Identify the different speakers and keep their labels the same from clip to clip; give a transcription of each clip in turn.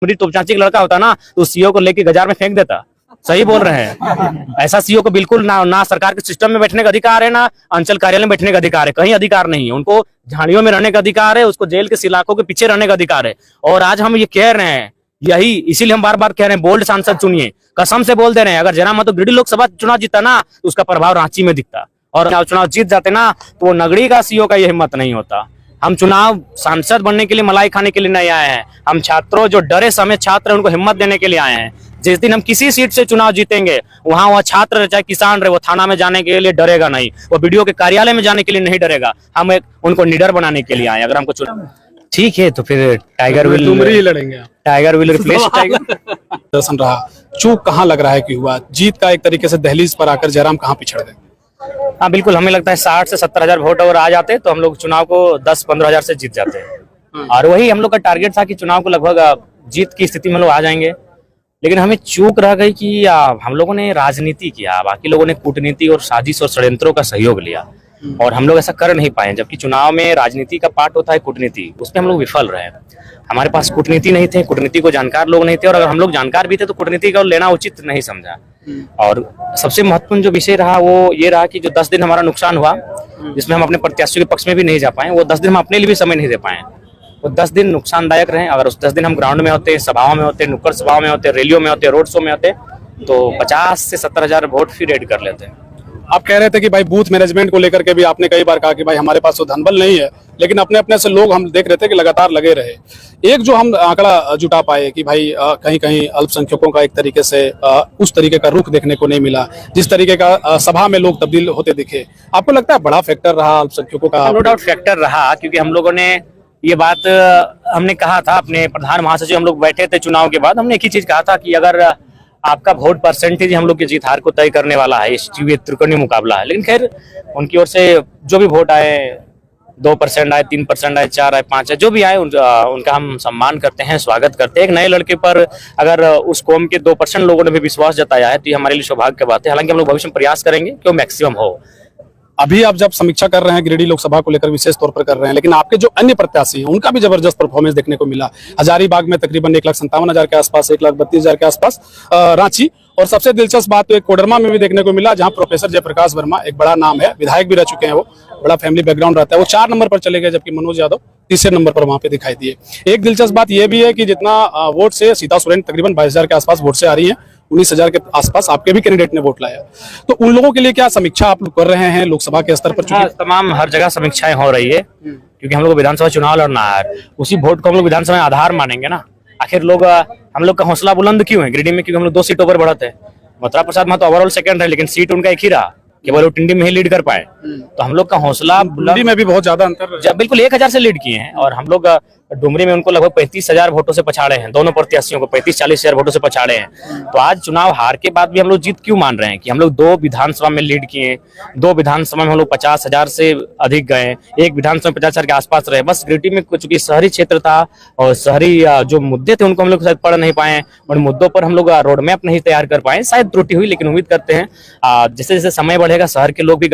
Speaker 1: तोपचांची का लड़का होता ना तो सीओ को लेके गजार में फेंक देता। सही बोल रहे हैं। ऐसा सीओ को बिल्कुल ना सरकार के सिस्टम में बैठने का अधिकार है, ना अंचल कार्यालय में बैठने का अधिकार है, कहीं अधिकार नहीं है। उनको झाड़ियों में रहने का अधिकार है, उसको जेल के सलाखों के पीछे रहने का अधिकार है। और आज हम ये कह रहे हैं, यही इसीलिए हम बार बार कह रहे हैं, बोल्ड सांसद चुनिए। कसम से बोल दे रहे हैं, अगर जयराम महतो गिरिडीह लोकसभा चुनाव जीता ना तो उसका प्रभाव रांची में दिखता, और चुनाव जीत जाते ना तो वो नगरी का सीओ का ये हिम्मत नहीं होता। हम चुनाव सांसद बनने के लिए मलाई खाने के लिए नहीं आए हैं। हम छात्रों, जो डरे समय छात्र हैं, उनको हिम्मत देने के लिए आए हैं। जिस दिन हम किसी सीट से चुनाव जीतेंगे, वहां वह छात्र चाहे किसान रहे, वो थाना में जाने के लिए डरेगा नहीं, वो बीडीओ के कार्यालय में जाने के लिए नहीं डरेगा। हम उनको निडर बनाने के लिए आए। अगर हमको चुनाव ठीक है तो फिर टाइगर विल
Speaker 2: लड़ेंगे,
Speaker 1: टाइगर विल रिप्लेस टाइगर।
Speaker 2: दर्शन रहा, चूक कहाँ लग रहा है कि हुआ? जीत का एक तरीके से दहलीज पर आकर जयराम कहाँ पिछड़ गए?
Speaker 1: हाँ बिल्कुल, हमें लगता है 60 से 70 हजार वोट अगर आ जाते तो हम लोग चुनाव को 10-15 हजार से जीत जाते हैं। और वही हम लोग का टारगेट था कि चुनाव को लगभग जीत की स्थिति में हम लोग आ जाएंगे। लेकिन हमें चूक रह गई कि हम लोगों ने राजनीति किया, बाकी लोगों ने कूटनीति और साजिश और षड्यंत्रों का सहयोग लिया, और हम लोग ऐसा कर नहीं पाए। जबकि चुनाव में राजनीति का पार्ट होता है कूटनीति, उसमें हम लोग विफल रहे। हमारे पास कूटनीति नहीं थे, कूटनीति को जानकार लोग नहीं थे, और अगर हम लोग जानकार भी थे तो कूटनीति का लेना उचित नहीं समझा। और सबसे महत्वपूर्ण जो विषय रहा वो ये रहा कि जो 10 दिन हमारा नुकसान हुआ, जिसमें हम अपने प्रत्याशियों के पक्ष में भी नहीं जा पाए, वो 10 दिन हम अपने लिए भी समय नहीं दे पाए। वो 10 दिन नुकसानदायक रहे। अगर उस 10 दिन हम ग्राउंड में होते, सभाओं में होते, नुक्कड़ सभाओं में होते, रैलियों में होते, रोड शो में होते, तो 50 से 70 हजार वोट फिर ऐड कर लेते।
Speaker 2: आप कह रहे थे कि भाई बूथ मैनेजमेंट को लेकर के भी आपने कई बार कहा कि भाई हमारे पास तो धनबल नहीं है, लेकिन अपने अपने से लोग हम देख रहे थे कि लगातार लगे रहे। एक जो हम आंकड़ा जुटा पाए कि भाई कहीं कहीं अल्पसंख्यकों का एक तरीके से उस तरीके का रुख देखने को नहीं मिला, जिस तरीके का सभा में लोग तब्दील होते दिखे। आपको लगता है बड़ा फैक्टर रहा अल्पसंख्यकों का?
Speaker 1: नो डाउट फैक्टर रहा, क्योंकि हम लोगों ने ये बात हमने कहा था, अपने प्रधान महासचिव हम लोग बैठे थे चुनाव के बाद, हमने एक ही चीज कहा था कि अगर आपका वोट परसेंटेज हम लोग की जीत हार को तय करने वाला है, इस त्रिकोणीय मुकाबला है। लेकिन खैर उनकी ओर से जो भी वोट आए, 2% आए, 3% आए, 4 आए, 5 आए, जो भी आए उनका हम सम्मान करते हैं, स्वागत करते हैं। एक नए लड़के पर अगर उस कौम के 2% लोगों ने भी विश्वास जताया है तो ये हमारे लिए सौभाग्य की बात है। हालांकि हम लोग भविष्य में प्रयास करेंगे कि वो मैक्सिमम हो।
Speaker 2: अभी आप जब समीक्षा कर रहे हैं गिरिडीह लोकसभा को लेकर विशेष तौर पर कर रहे हैं, लेकिन आपके जो अन्य प्रत्याशी हैं उनका भी जबरदस्त परफॉर्मेंस देखने को मिला। हजारीबाग में तकरीबन 1,57,000 के आसपास, 1,32,000 के आसपास रांची, और सबसे दिलचस्प बात तो एक कोडरमा में भी देखने को मिला, जहां प्रोफेसर जयप्रकाश वर्मा, एक बड़ा नाम है, विधायक भी रह चुके हैं, वो बड़ा फैमिली बैकग्राउंड रहता है, वो 4 नंबर पर चले गए, जबकि मनोज यादव तीसरे नंबर पर वहां पे दिखाई दिए। एक दिलचस्प बात यह भी है कि जितना वोट से सीता सोरेन तकरीबन 22,000 के आसपास वोट से आ रही है, 19,000 के आसपास आपके भी कैंडिडेट ने वोट लाया। तो उन लोगों के लिए क्या समीक्षा आप लोग कर रहे हैं लोकसभा के स्तर पर?
Speaker 1: तमाम हर जगह समीक्षाएं हो रही है, क्योंकि हम लोग को विधानसभा चुनाव लड़ना है। उसी वोट को हम लोग विधानसभा में आधार मानेंगे ना। आखिर हम लोग का हौसला बुलंद क्यों है गिरिडीह में? क्योंकि हम लोग 2 सीटों पर बढ़त है। मथुरा प्रसाद महतो ओवरऑल सेकंड है, लेकिन सीट उनका एक ही रहा, केवल वो टिंडी में ही लीड कर पाए। तो हम लोग का हौसला
Speaker 2: बुलंदी में भी बहुत ज्यादा अंतर,
Speaker 1: बिल्कुल 1,000 से लीड किए हैं। और हम लोग डुमरी में उनको लगभग 35,000 वोटों से पछाड़े हैं, दोनों प्रत्याशियों को 35-40 हजार वोटों से पछाड़े हैं। तो आज चुनाव हार के बाद भी हम लोग जीत क्यों मान रहे हैं? कि हम लोग 2 विधानसभा में लीड किए, 2 विधानसभा में हम लोग 50,000 से अधिक गए, एक विधानसभा में 50,000 के आसपास रहे। बस गिरिडीह में चूंकि शहरी क्षेत्र था और शहरी जो मुद्दे थे उनको हम लोग शायद पढ़ नहीं पाए, और मुद्दों पर हम लोग रोड मैप नहीं तैयार कर पाए। शायद त्रुटि हुई, लेकिन उम्मीद करते हैं जैसे जैसे समय बढ़ेगा शहर के लोग भी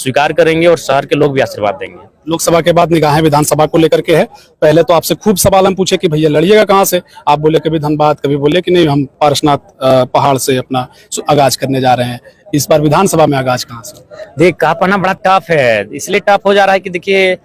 Speaker 1: स्वीकार करेंगे और शहर के लोग भी आशीर्वाद देंगे।
Speaker 2: लोकसभा के बाद निगाहें विधानसभा को लेकर के है। पहले तो आपसे खूब सवाल हम पूछे कि भैया लड़िएगा कहाँ से? आप बोले कभी धनबाद, कभी बोले कि नहीं हम पारसनाथ पहाड़ से अपना आगाज करने जा रहे हैं। इस बार विधानसभा में आगाज कहाँ से?
Speaker 1: देख, कहा पढ़ना बड़ा टफ है, इसलिए टफ हो जा रहा है कि देखिए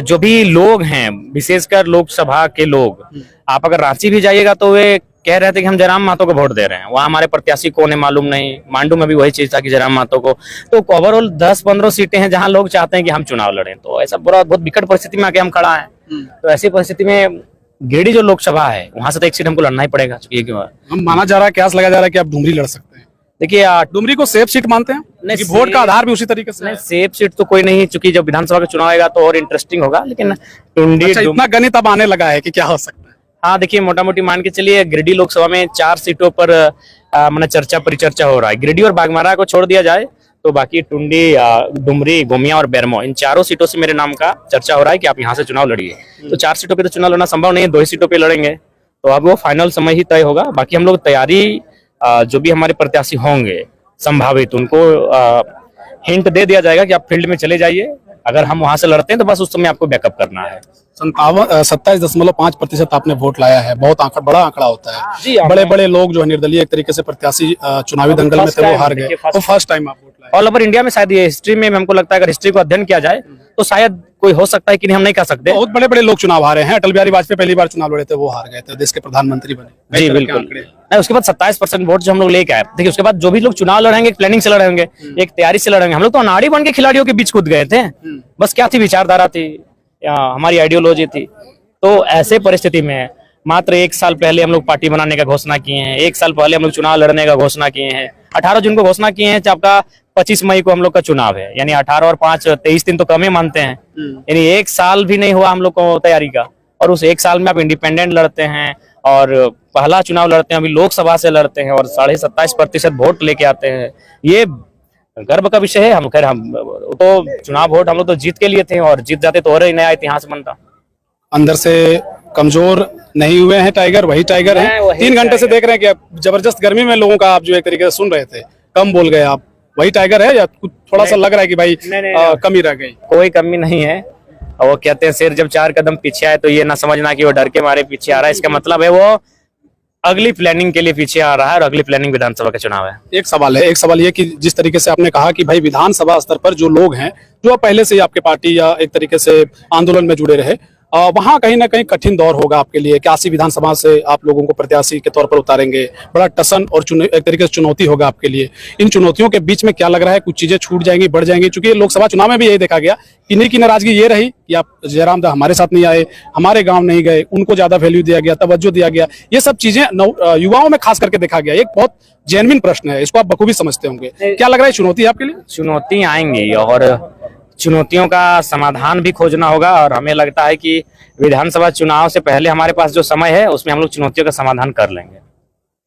Speaker 1: जो भी लोग हैं, विशेषकर लोकसभा के लोग, आप अगर रांची भी जाइएगा तो वे कह रहे थे कि हम जयराम महतो को वोट दे रहे हैं। वहाँ हमारे प्रत्याशी कौन है मालूम नहीं। मांडू में भी वही चीज था कि जयराम महतो को। तो ओवरऑल 10-15 सीटें हैं जहां लोग चाहते हैं कि हम चुनाव लड़ें। तो ऐसा बहुत विकट परिस्थिति में आके हम खड़ा है। तो ऐसी परिस्थिति में गिरिडीह जो लोकसभा है वहां से तो एक सीट हमको लड़ना ही पड़ेगा।
Speaker 2: हम माना जा रहा है, कयास लगा जा रहा है कि आप डुमरी लड़ सकते हैं।
Speaker 1: देखिए
Speaker 2: डुमरी को सेफ सीट मानते हैं? नहीं, वोट का आधार भी उसी तरीके से?
Speaker 1: नहीं, सेफ सीट तो कोई नहीं, चूंकि जब विधानसभा का चुनाव आएगा तो और इंटरेस्टिंग होगा। लेकिन टुंडी
Speaker 2: इतना गणित अब आने लगा है कि क्या हो सकता है?
Speaker 1: हाँ देखिए, मोटा मोटी मान के चलिए गिरिडीह लोकसभा में 4 सीटों पर मैंने चर्चा परिचर्चा हो रहा है। गिरिडीह और बाघमारा को छोड़ दिया जाए तो बाकी टुंडी, डुमरी, गोमिया और बेरमो, इन 4 सीटों से मेरे नाम का चर्चा हो रहा है कि आप यहाँ से चुनाव लड़िए। तो 4 सीटों पे तो चुनाव लड़ना संभव नहीं है, 2 ही सीटों पे लड़ेंगे। तो अब वो फाइनल समय ही तय होगा। बाकी हम लोग तैयारी, जो भी हमारे प्रत्याशी होंगे संभावित, उनको हिंट दे दिया जाएगा कि आप फील्ड में चले जाइए। अगर हम वहां से लड़ते हैं तो बस उस समय आपको बैकअप करना है।
Speaker 2: 27.5% आपने वोट लाया है, बहुत बड़ा आंकड़ा होता
Speaker 1: जी,
Speaker 2: है। बड़े बड़े लोग जो है निर्दलीय एक तरीके से प्रत्याशी चुनावी दंगल में थे वो हार गए, तो फर्स्ट टाइम आप वोट लाए।
Speaker 1: ऑल ओवर इंडिया में शायद ये हिस्ट्री में हमको लगता है, अगर हिस्ट्री को अध्ययन किया जाए तो शायद कोई हो सकता है कि नहीं, हम नहीं कह सकते।
Speaker 2: बहुत बड़े बड़े लोग चुनाव हारे हैं। अटल बिहारी वाजपेयी पहली बार चुनाव लड़े थे, वो हार गए थे, देश के प्रधानमंत्री बने।
Speaker 1: जी बिल्कुल। नहीं, उसके बाद 27% वोट जो हम लोग लेके आए, देखिए उसके बाद जो भी लोग चुनाव लड़ेंगे एक प्लानिंग से लड़ेंगे, एक तैयारी से लड़ेंगे। हम लोग तो अनाड़ी बन के खिलाड़ियों के बीच कूद गए थे, बस क्या थी, विचारधारा थी, हमारी आइडियोलॉजी थी। तो ऐसे परिस्थिति में मात्र 1 साल पहले हम लोग पार्टी बनाने का घोषणा किए हैं, 1 साल पहले हम लोग चुनाव लड़ने का घोषणा किए हैं, 18 जून को घोषणा किए हैं, आपका 25 मई को हम लोग का चुनाव है, यानी 18 और 5 23 दिन तो कम ही मानते हैं, यानी 1 साल भी नहीं हुआ हम लोग को तैयारी का। और उस 1 साल में आप इंडिपेंडेंट लड़ते हैं और पहला चुनाव लड़ते हैं, अभी लोकसभा से लड़ते हैं और 27.5% वोट लेके आते हैं, ये गर्व का विषय है। हम खैर हम तो चुनाव वोट हम लोग तो जीत के लिए थे, और जीत जाते तो और ही नया इतिहास बनता।
Speaker 2: अंदर से कमजोर नहीं हुए हैं टाइगर, वही टाइगर हैं। 3 घंटे से देख रहे हैं कि आप जबरदस्त गर्मी में लोगों का आप जो एक तरीके से सुन रहे थे, कम बोल गए आप, वही टाइगर है या कुछ थोड़ा सा लग रहा है कि भाई कमी रह गई?
Speaker 1: कोई कमी नहीं है। और वो कहते हैं शेर जब 4 कदम पीछे आए तो ये ना समझना कि वो डर के मारे पीछे आ रहा है, इसका मतलब है वो अगली प्लानिंग के लिए पीछे आ रहा है, और अगली प्लानिंग विधानसभा का चुनाव है।
Speaker 2: एक सवाल ये कि जिस तरीके से आपने कहा कि भाई विधानसभा स्तर पर जो लोग हैं, जो पहले से ही आपके पार्टी या एक तरीके से आंदोलन में जुड़े रहे, वहां कहीं ना कहीं कठिन दौर होगा आपके लिए। 81 विधानसभा से आप लोगों को प्रत्याशी के तौर पर उतारेंगे, बड़ा टसन और एक तरीके से चुनौती होगा आपके लिए। इन चुनौतियों के बीच में क्या लग रहा है, कुछ चीजें छूट जाएंगी, बढ़ जाएंगी? क्योंकि लोकसभा चुनाव में भी यही देखा गया, किन्हीं की नाराजगी ये रही कि आप जयराम दा हमारे साथ नहीं आए, हमारे गांव नहीं गए, उनको ज्यादा वैल्यू दिया गया, तवज्जो दिया गया। ये सब चीजें युवाओं में खास करके देखा गया। एक बहुत जेन्युइन प्रश्न है, इसको आप बखूबी समझते होंगे। क्या लग रहा है, चुनौती है आपके लिए?
Speaker 1: चुनौती आएंगी और चुनौतियों का समाधान भी खोजना होगा, और हमें लगता है कि विधानसभा चुनाव से पहले हमारे पास जो समय है उसमें हम लोग चुनौतियों का समाधान कर लेंगे।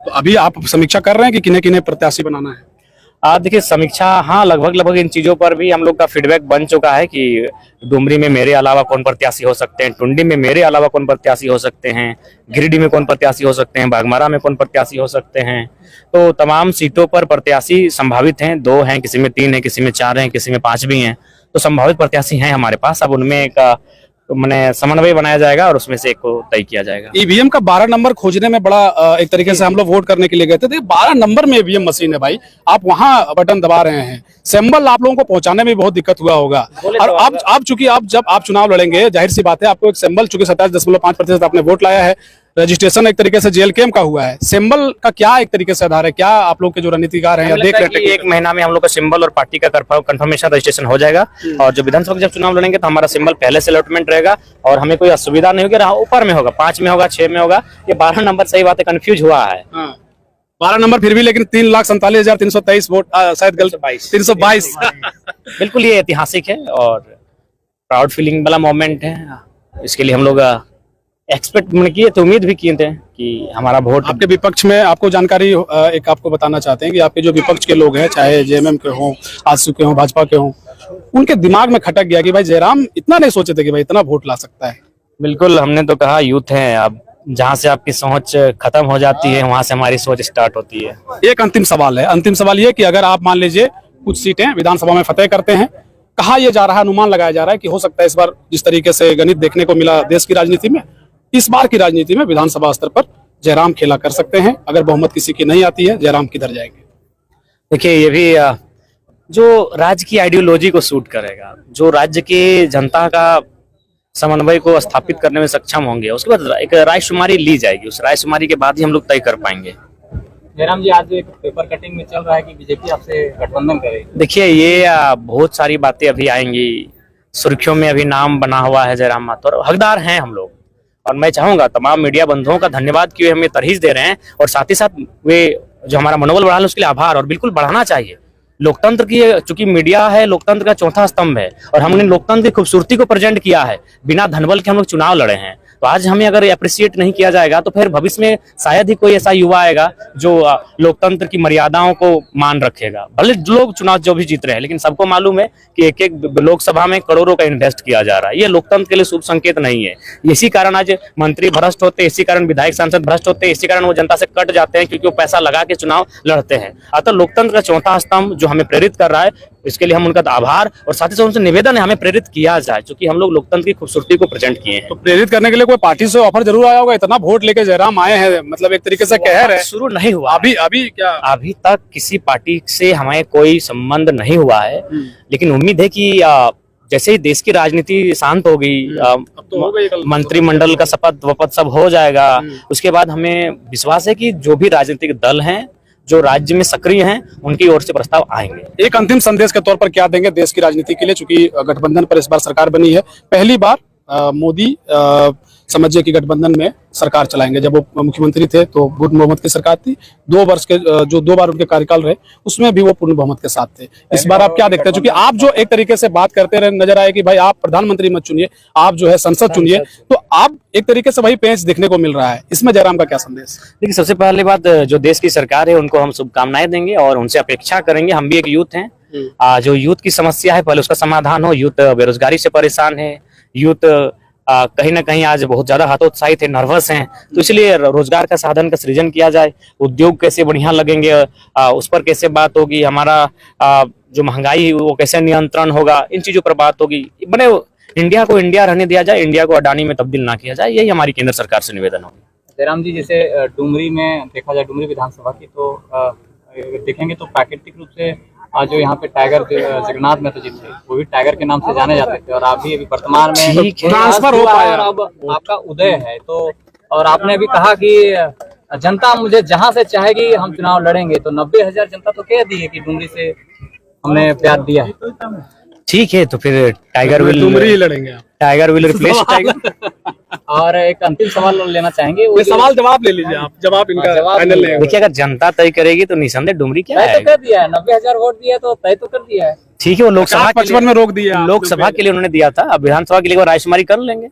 Speaker 2: तो अभी आप समीक्षा कर रहे हैं कि किन्हें किन्हें प्रत्याशी बनाना है?
Speaker 1: देखिए समीक्षा, हाँ, लगभग इन चीजों पर भी हम लोग का फीडबैक बन चुका है कि डुमरी में मेरे अलावा कौन प्रत्याशी हो सकते हैं, टुंडी में मेरे अलावा कौन प्रत्याशी हो सकते हैं, गिरिडीह में कौन प्रत्याशी हो सकते हैं, बागमारा में कौन प्रत्याशी हो सकते हैं। तो तमाम सीटों पर प्रत्याशी संभावित हैं, 2 हैं, किसी में 3 हैं, किसी में 4 हैं, किसी में 5 भी हैं। तो संभावित प्रत्याशी हैं हमारे पास। अब उनमें एक मैंने समन्वय बनाया जाएगा और उसमें से एक को तय किया जाएगा।
Speaker 2: ईवीएम का 12 नंबर खोजने में बड़ा एक तरीके से हम लोग वोट करने के लिए गए थे। 12 नंबर में ईवीएम मशीन है भाई, आप वहां बटन दबा रहे हैं, सिंबल आप लोगों को पहुंचाने में बहुत दिक्कत हुआ होगा। और आप चूंकि जब आप चुनाव लड़ेंगे, जाहिर सी बात है आपको एक सिंबल, चूंकि 27.5% आपने वोट लाया है, रजिस्ट्रेशन एक तरीके से जेल कैम का हुआ है, सिंबल का क्या एक तरीके से आधार है? क्या आप लोग के जो रणनीतिकार हैं या देख रहे हैं,
Speaker 1: 1 महीना में हम लोग का सिंबल और पार्टी का कंफर्मेशन रजिस्ट्रेशन हो जाएगा, और जो विधानसभा जब चुनाव लड़ेंगे तो हमारा सिंबल पहले से अलॉटमेंट रहेगा और हमें कोई असुविधा नहीं होगी। ऊपर में होगा, 5 में होगा, 6 में होगा, ये 12 नंबर सही बात है, कंफ्यूज हुआ है।
Speaker 2: 12 नंबर फिर भी, लेकिन 3,47,323 वोट, शायद गलत 322।
Speaker 1: बिल्कुल, ये ऐतिहासिक है और प्राउड फीलिंग वाला मोमेंट है। इसके लिए हम लोग एक्सपेक्ट किए थे, उम्मीद भी किए थे कि हमारा वोट।
Speaker 2: आपके विपक्ष में आपको जानकारी एक आपको बताना चाहते हैं कि आपके जो विपक्ष के लोग हैं, चाहे जेएमएम के हों, आजसू के हों, भाजपा के हों, उनके दिमाग में खटक गया कि भाई जयराम इतना नहीं सोचे थे कि भाई इतना वोट ला सकता है।
Speaker 1: बिल्कुल, हमने तो कहा यूथ है, अब जहाँ से आपकी सोच खत्म हो जाती है वहां से हमारी सोच स्टार्ट होती है।
Speaker 2: एक अंतिम सवाल है, अंतिम सवाल ये कि अगर आप मान लीजिए कुछ सीटें विधानसभा में फतेह करते हैं, कहा यह जा रहा है, अनुमान लगाया जा रहा है कि हो सकता है इस बार जिस तरीके से गणित देखने को मिला देश की राजनीति में, इस बार की राजनीति में विधानसभा स्तर पर जयराम खेला कर सकते हैं। अगर बहुमत किसी की नहीं आती है, जयराम किधर जाएंगे?
Speaker 1: देखिए, ये भी जो राज्य की आइडियोलॉजी को सूट करेगा, जो राज्य की जनता का समन्वय को स्थापित करने में सक्षम होंगे, उसके बाद एक रायशुमारी ली जाएगी, उस रायशुमारी के बाद ही हम लोग तय कर पाएंगे।
Speaker 3: जयराम जी, आज एक पेपर कटिंग में चल रहा है कि बीजेपी आपसे गठबंधन करेगी।
Speaker 1: देखिए, ये बहुत सारी बातें अभी आएंगी, सुर्खियों में अभी नाम बना हुआ है जयराम माथुर, हकदार हैं हम लोग। और मैं चाहूंगा तमाम मीडिया बंधुओं का धन्यवाद कि वे हमें तरहीज दे रहे हैं, और साथ ही साथ वे जो हमारा मनोबल बढ़ा है उसके लिए आभार, और बिल्कुल बढ़ाना चाहिए। लोकतंत्र की, चूंकि मीडिया है लोकतंत्र का चौथा स्तंभ है, और हमने लोकतंत्र की खूबसूरती को प्रेजेंट किया है। बिना धनबल के हम लोग चुनाव लड़े हैं, तो आज हमें अगर अप्रिशिएट नहीं किया जाएगा तो फिर भविष्य में शायद ही कोई ऐसा युवा आएगा जो लोकतंत्र की मर्यादाओं को मान रखेगा। भले लोग चुनाव जो भी जीत रहे हैं, लेकिन सबको मालूम है कि एक एक लोकसभा में करोड़ों का इन्वेस्ट किया जा रहा है, ये लोकतंत्र के लिए शुभ संकेत नहीं है। इसी कारण आज मंत्री भ्रष्ट होते, इसी कारण विधायक सांसद भ्रष्ट होते, इसी कारण वो जनता से कट जाते हैं, क्योंकि वो पैसा लगा के चुनाव लड़ते हैं। अतः लोकतंत्र का चौथा स्तंभ जो हमें प्रेरित कर रहा है, इसके लिए हम उनका आभार और साथ ही साथ उनसे निवेदन है हमें प्रेरित किया जाए, क्योंकि हम लोग लोकतंत्र की खूबसूरती को प्रेजेंट किए हैं।
Speaker 2: तो प्रेरित करने के लिए कोई पार्टी से ऑफर जरूर आया होगा, इतना वोट लेके जयराम आए हैं, मतलब एक तरीके से कहर है।
Speaker 1: शुरू नहीं हुआ
Speaker 2: अभी अभी क्या
Speaker 1: अभी तक किसी पार्टी से हमें कोई संबंध नहीं हुआ है, लेकिन उम्मीद है कि जैसे ही देश की राजनीति शांत होगी,
Speaker 2: तो हो गई कल।
Speaker 1: मंत्रिमंडल का शपथ वपथ सब हो जाएगा, उसके बाद हमें विश्वास है कि जो भी राजनीतिक दल हैं जो राज्य में सक्रिय हैं उनकी ओर से प्रस्ताव आएंगे।
Speaker 2: एक अंतिम संदेश के तौर पर क्या देंगे देश की राजनीति के लिए, चूंकि गठबंधन पर इस बार सरकार बनी है, पहली बार मोदी समझिए कि गठबंधन में सरकार चलाएंगे। जब वो मुख्यमंत्री थे तो पूर्ण बहुमत की सरकार थी, 2 वर्ष के जो 2 बार उनके कार्यकाल रहे उसमें भी वो पूर्ण बहुमत के साथ थे। इस बार आप क्या देखते हैं, क्योंकि आप जो एक तरीके से बात करते रहे नजर आए कि भाई आप प्रधानमंत्री मत चुनिए, आप जो है संसद चुनिए, तो आप एक तरीके से वही पेंच देखने को मिल रहा है, इसमें जयराम का क्या संदेश?
Speaker 1: देखिए, सबसे पहली बात, जो देश की सरकार है उनको हम शुभकामनाएं देंगे और उनसे अपेक्षा करेंगे। हम भी एक यूथ हैं, जो यूथ की समस्या है पहले उसका समाधान हो। यूथ बेरोजगारी से परेशान है, यूथ कहीं ना कहीं आज बहुत ज्यादा हतोत्साहित है, नर्वस हैं, तो इसलिए रोजगार का साधन का सृजन किया जाए। उद्योग कैसे बढ़िया लगेंगे, उस पर कैसे बात होगी, हमारा जो महंगाई है वो कैसे नियंत्रण होगा, इन चीजों पर बात होगी। बने इंडिया को इंडिया रहने दिया जाए, इंडिया को अडानी में तब्दील ना किया जाए, यही हमारी केंद्र सरकार से निवेदन होगी।
Speaker 3: जयराम जी, जैसे डुमरी में देखा जाए, डुमरी विधानसभा की तो देखेंगे तो प्राकृतिक रूप से जो यहाँ पे टाइगर जगन्नाथ महतो जी थे, वो भी टाइगर के नाम से जाने जाते थे, और आप भी अभी वर्तमान में
Speaker 2: ट्रांसफर हो पाया,
Speaker 3: अब आपका उदय है, तो और आपने अभी कहा कि जनता मुझे जहां से चाहेगी हम चुनाव लड़ेंगे, तो 90,000 जनता तो कह दी है कि डुमरी से हमने प्यार दिया है।
Speaker 1: ठीक है, तो फिर टाइगर
Speaker 2: डुमरी ही लड़ेंगे आप।
Speaker 1: Tiger will replace tiger.
Speaker 3: और एक अंतिम सवाल लेना चाहेंगे,
Speaker 2: ये सवाल जवाब ले लीजिए आप, जब आप इनका फाइनल लेंगे।
Speaker 1: देखिए, अगर जनता तय करेगी तो निसंदेह डुमरी क्या
Speaker 3: तय
Speaker 1: है,
Speaker 3: तो कर दिया है, 90,000 वोट दिया तो तय तो कर दिया है।
Speaker 1: ठीक है, वो लोकसभा
Speaker 2: 55 में रोक दिया,
Speaker 1: लोकसभा के लिए उन्होंने दिया था, अब विधानसभा के लिए रायशुमारी कर लेंगे।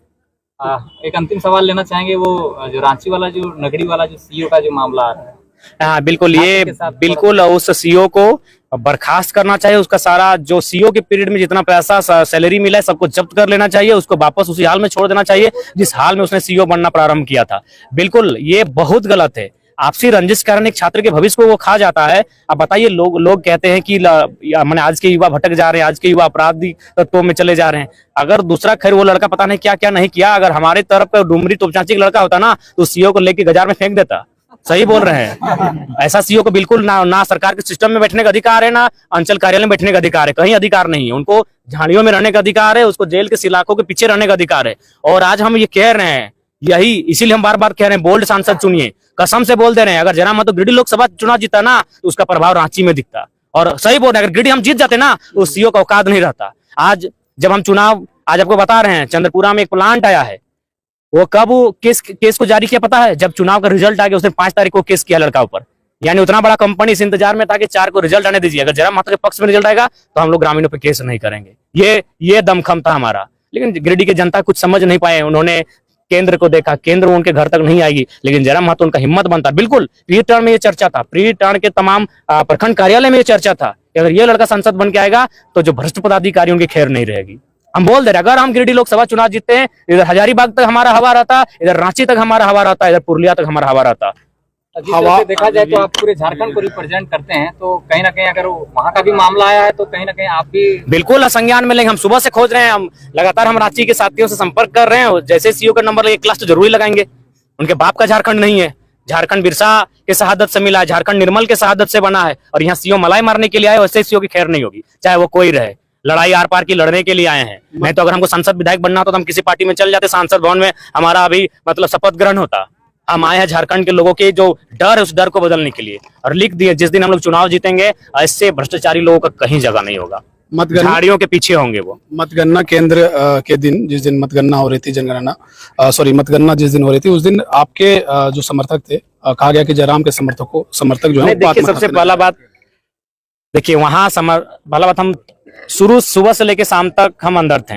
Speaker 3: एक अंतिम सवाल लेना चाहेंगे, वो जो रांची वाला, जो नगरी वाला, जो सीईओ का जो मामला आ रहा है।
Speaker 1: हाँ बिल्कुल, ये बिल्कुल उस सीईओ को बर्खास्त करना चाहिए। उसका सारा जो सीईओ के पीरियड में जितना पैसा सैलरी मिला है सबको जब्त कर लेना चाहिए, उसको वापस उसी हाल में छोड़ देना चाहिए जिस हाल में उसने सीईओ बनना प्रारंभ किया था। बिल्कुल ये बहुत गलत है, आपसी रंजिश के कारण एक छात्र के भविष्य को वो खा जाता है। अब बताइए, लोग कहते हैं कि मैंने आज के युवा भटक जा रहे हैं, आज के युवा अपराधी तत्वों में चले जा रहे हैं। अगर दूसरा खैर वो लड़का पता नहीं क्या क्या नहीं किया, अगर हमारे तरफ का डुमरी तोपचांची का लड़का होता ना तो सीईओ को लेके बाजार में फेंक देता। सही बोल रहे हैं, ऐसा सीईओ को बिल्कुल ना सरकार के सिस्टम में बैठने का अधिकार है, ना अंचल कार्यालय में बैठने का अधिकार है, कहीं अधिकार नहीं है। उनको झाड़ियों में रहने का अधिकार है, उसको जेल के सिलाखों के पीछे रहने का अधिकार है। और आज हम ये कह रहे हैं, यही इसीलिए हम बार बार कह रहे हैं, बोल्ड सांसद चुनिए, कसम से बोल दे रहे हैं। अगर जयराम महतो गिरिडीह लोकसभा चुनाव जीता ना तो उसका प्रभाव रांची में दिखता। और सही बोल रहे हैं, अगर गिरिडीह हम जीत जाते ना तो सीईओ का औकात नहीं रहता। आज जब हम चुनाव, आज आपको बता रहे हैं, चंद्रपुरा में एक प्लांट आया है, वो कब केस को जारी किया पता है? जब चुनाव का रिजल्ट आ गया उसने 5 तारीख को केस किया लड़का ऊपर। यानी उतना बड़ा कंपनी इस इंतजार में था कि 4 को रिजल्ट आने दीजिए, अगर जयराम महतो के पक्ष में रिजल्ट आएगा तो हम लोग ग्रामीणों पे केस नहीं करेंगे। ये दमखम था हमारा। लेकिन गिरिडीह की जनता कुछ समझ नहीं पाए, उन्होंने केंद्र को देखा, केंद्र उनके घर तक नहीं आएगी, लेकिन जयराम महतो उनका हिम्मत बनता। बिल्कुल प्री टर्न में ये चर्चा था, प्री टर्न के तमाम प्रखंड कार्यालय में ये चर्चा था कि अगर ये लड़का संसद बन के आएगा तो जो भ्रष्ट पदाधिकारी उनकी खैर नहीं रहेगी। हम बोल दे रहे, अगर हम गिरिडीह लोकसभा चुनाव जीतते हैं, इधर हजारीबाग तक हमारा हवा रहता, इधर रांची तक हमारा हवा रहता, इधर पुरुलिया तक हमारा हवा रहता।
Speaker 3: हवा देखा जाए तो आप पूरे झारखंड को रिप्रेजेंट करते हैं, तो कहीं ना कहीं अगर वहाँ का भी मामला आया है तो कहीं ना कहीं आप भी
Speaker 1: बिल्कुल संज्ञान में लेंगे। हम सुबह से खोज रहे हैं, हम लगातार हम रांची के साथियों से संपर्क कर रहे हैं। जैसे सीईओ का नंबर लगे क्लास तो जरूरी लगाएंगे। उनके बाप का झारखंड नहीं है, झारखंड बिरसा के शहादत से मिला है, झारखंड निर्मल के शहादत से बना है, और यहाँ सीईओ मलाई मारने के लिए आए, वैसे सीईओ की खैर नहीं होगी, चाहे वो कोई रहे। लड़ाई आर पार की लड़ने के लिए आए हैं। नहीं तो अगर हमको सांसद विधायक बनना होता तो हम किसी पार्टी में चल जाते, सांसद भवन में हमारा अभी मतलब शपथ ग्रहण होता। हम आए हैं झारखंड के लोगों के जो डर है उस डर को बदलने के लिए, और लिख दिए जिस दिन हम लोग चुनाव जीतेंगे ऐसे भ्रष्टाचारी लोगों का कहीं जगह नहीं होगा, झाड़ियों के पीछे होंगे वो।
Speaker 2: मतगणना केंद्र के दिन, जिस दिन मतगणना हो रही थी, मतगणना जिस दिन हो रही थी, उस दिन आपके जो समर्थक थे, कहा गया कि जयराम के समर्थक जो है,
Speaker 1: देखिए सबसे पहला बात, देखिए वहां पहला बात, हम शुरू सुबह से लेके शाम तक हम अंदर थे।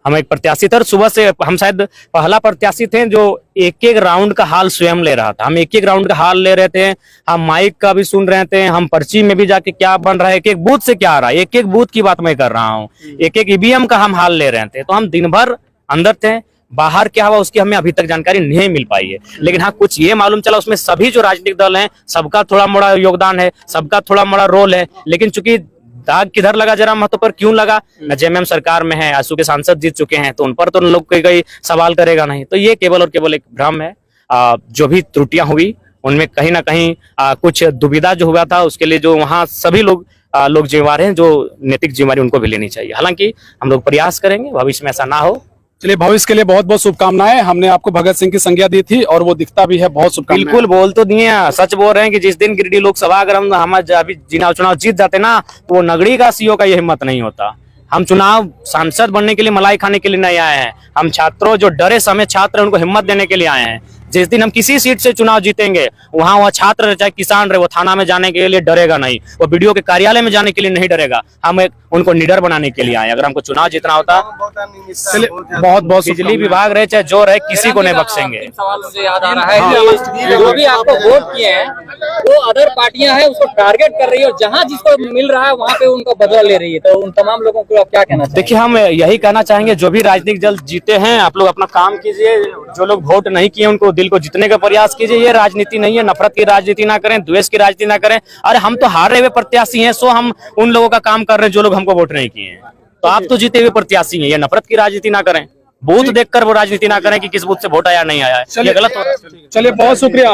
Speaker 1: हम एक प्रत्याशी थे, सुबह से हम शायद पहला प्रत्याशी थे जो एक एक राउंड का हाल स्वयं ले रहा था। हम एक एक राउंड का हाल ले रहे थे, हम माइक का भी सुन रहे थे, हम पर्ची में भी जाके क्या बन रहा है, एक एक बूथ से क्या आ रहा है, एक एक बूथ की बात मैं कर रहा हूँ, एक एक ईवीएम का हम हाल ले रहे थे। तो हम दिन भर अंदर थे, बाहर क्या हुआ उसकी हमें अभी तक जानकारी नहीं मिल पाई है। लेकिन हाँ, कुछ ये मालूम चला उसमें सभी जो राजनीतिक दल हैं सबका थोड़ा मोड़ा योगदान है, सबका थोड़ा मोड़ा रोल है। लेकिन चूंकि दाग किधर लगा जरा महतो पर, क्यों लगा? न जेएमएम सरकार में है, आंसू के सांसद जीत चुके हैं, तो उन पर तो उन लोग कोई सवाल करेगा नहीं। तो ये केवल और केवल एक भ्रम है। जो भी त्रुटियां हुई उनमें कहीं ना कहीं कुछ दुविधा जो हुआ था, उसके लिए जो वहाँ सभी लोग जिम्मेवार हैं, जो नैतिक जिम्मेवारी उनको भी लेनी चाहिए। हालांकि हम लोग प्रयास करेंगे भविष्य में ऐसा ना हो।
Speaker 2: चलिए, भविष्य के लिए बहुत बहुत शुभकामनाएं। हमने आपको भगत सिंह की संज्ञा दी थी और वो दिखता भी है। बहुत शुभकामनाएं।
Speaker 1: बिल्कुल बोल तो दिए, सच बोल रहे हैं कि जिस दिन गिरिडीह लोकसभा अगर हम अभी चुनाव जीत जाते ना, तो वो नगरी का सीओ का ये हिम्मत नहीं होता। हम चुनाव सांसद बनने के लिए मलाई खाने के लिए नहीं आए हैं। हम छात्रों जो डरे समय छात्र उनको हिम्मत देने के लिए आए हैं। जिस दिन हम किसी सीट से चुनाव जीतेंगे, वहां वह छात्र चाहे किसान रहे, वो थाना में जाने के लिए डरेगा नहीं, वो बीडीओ के कार्यालय में जाने के लिए नहीं डरेगा। हम उनको निडर बनाने के लिए आए। अगर हमको चुनाव जीतना होता,
Speaker 2: चलिए, बहुत बहुत
Speaker 1: बिजली विभाग रहे चाहे जो रहे, किसी को नहीं बख्शेंगे।
Speaker 3: सवाल मुझे याद आ रहा है कि जो भी आपको वोट किए हैं वो अदर पार्टियां हैं, उसको टारगेट कर रही है और जहां जिसको मिल रहा है वहां पे उनका बदला ले रही है। तो उन तमाम लोगों को आप क्या कहना चाहिए?
Speaker 1: देखिए, हम यही कहना चाहेंगे, जो भी राजनीतिक दल जीते हैं, आप लोग अपना काम कीजिए। जो लोग वोट नहीं किए उनको दिल को जीतने का प्रयास कीजिए। ये राजनीति नहीं है, नफरत की राजनीति ना करें, द्वेष की राजनीति ना करें। अरे हम तो हारे हुए प्रत्याशी हैं, सो हम उन लोगों का काम कर रहे हैं जो लोग हमको वोट नहीं किए हैं। तो आप तो जीते हुए प्रत्याशी हैं, ये नफरत की राजनीति ना करें। बूथ देखकर वो राजनीति ना करें कि किस बूथ से वोट आया नहीं आया है, ये गलत हो रहा है।
Speaker 2: चलिए, बहुत शुक्रिया।